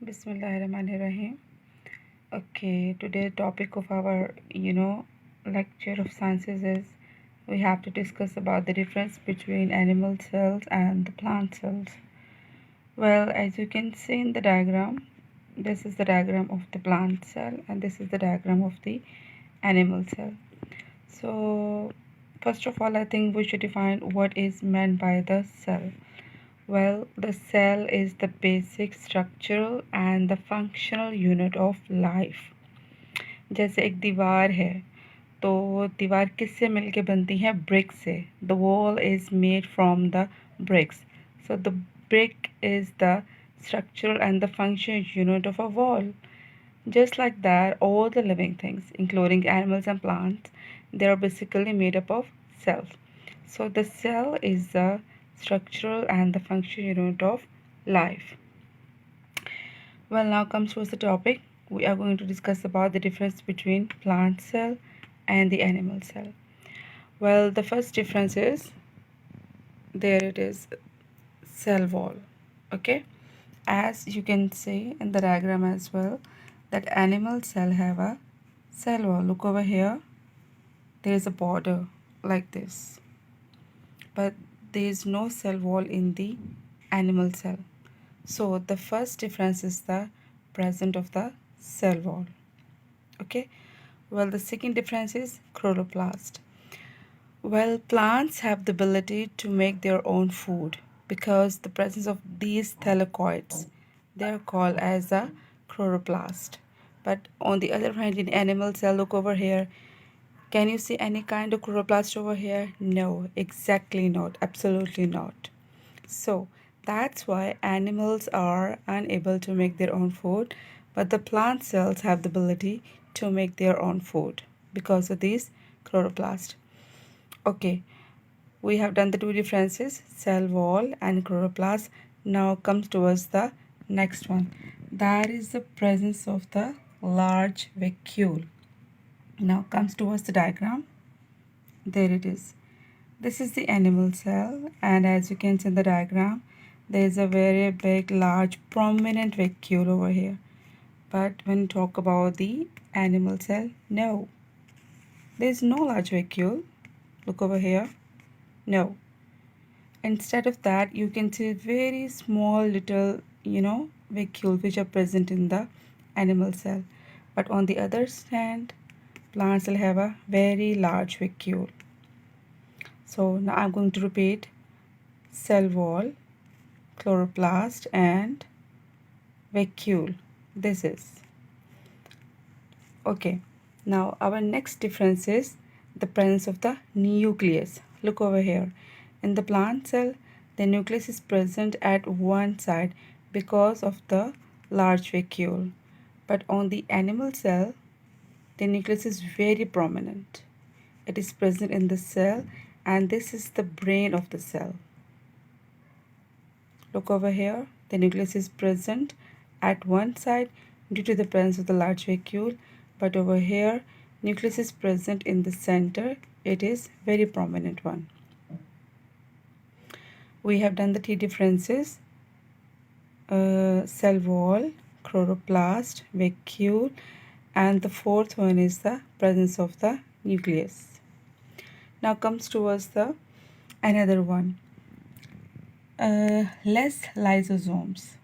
Bismillahirrahmanirrahim. Okay, today's topic of our, lecture of sciences is we have to discuss about the difference between animal cells and the plant cells. Well, as you can see in the diagram, this is the diagram of the plant cell and this is the diagram of the animal cell. So, first of all, I think we should define what is meant by the cell. Well, the cell is the basic structural and the functional unit of life. जैसे एक दीवार है तो दीवार किससे मिलके बनती है ब्रिक से the wall is made from the bricks. So the brick is the structural and the functional unit of a wall. Just like that, all the living things, including animals and plants, they are basically made up of cells. So the cell is the structural and the functional unit of life. Well, now comes towards the topic. We are going to discuss about the difference between plant cell and the animal cell. Well, the first difference is there it is, cell wall. Okay, as you can see in the diagram as well, that animal cell have a cell wall. Look over here, there is a border like this, but there is no cell wall in the animal cell. So the first difference is the presence of the cell wall. Okay, well, the second difference is chloroplast. Well, plants have the ability to make their own food because the presence of these thylakoids, they are called as a chloroplast. But on the other hand, in animal cell, look over here. Can you see any kind of chloroplast over here? No, exactly not. Absolutely not. So that's why animals are unable to make their own food, but the plant cells have the ability to make their own food because of these chloroplast. Okay, we have done the two differences, cell wall and chloroplast. Now comes towards the next one. That is the presence of the large vacuole. Now comes towards the diagram. There it is. This is the animal cell, and as you can see in the diagram, there is a very big, large, prominent vacuole over here. But when you talk about the animal cell, no, there is no large vacuole. Look over here. No. Instead of that, you can see very small little, vacuole which are present in the animal cell. But on the other hand, plants will have a very large vacuole. So now I'm going to repeat cell wall, chloroplast and vacuole. This is okay. Now our next difference is the presence of the nucleus. Look over here. In the plant cell, the nucleus is present at one side because of the large vacuole. But on the animal cell, the nucleus is very prominent. It is present in the cell, and this is the brain of the cell. Look over here, the nucleus is present at one side due to the presence of the large vacuole, but over here, nucleus is present in the center. It is very prominent one. We have done the three differences, cell wall, chloroplast, vacuole, and the fourth one is the presence of the nucleus. Now comes towards the another one, less lysosomes.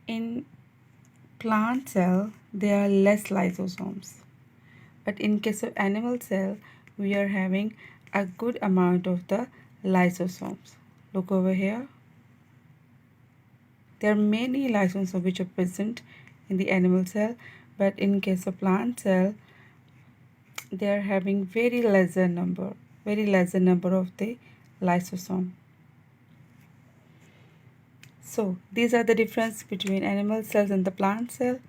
In plant cell, there are less lysosomes, but in case of animal cell, we are having a good amount of the lysosomes. Look over here. There are many lysosomes which are present in the animal cell, but in case of plant cell, they are having very lesser number of the lysosome. So these are the difference between animal cells and the plant cell.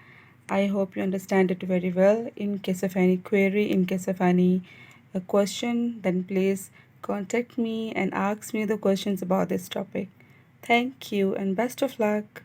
I hope you understand it very well. In case of any query, in case of any question, then please contact me and ask me the questions about this topic. Thank you and best of luck.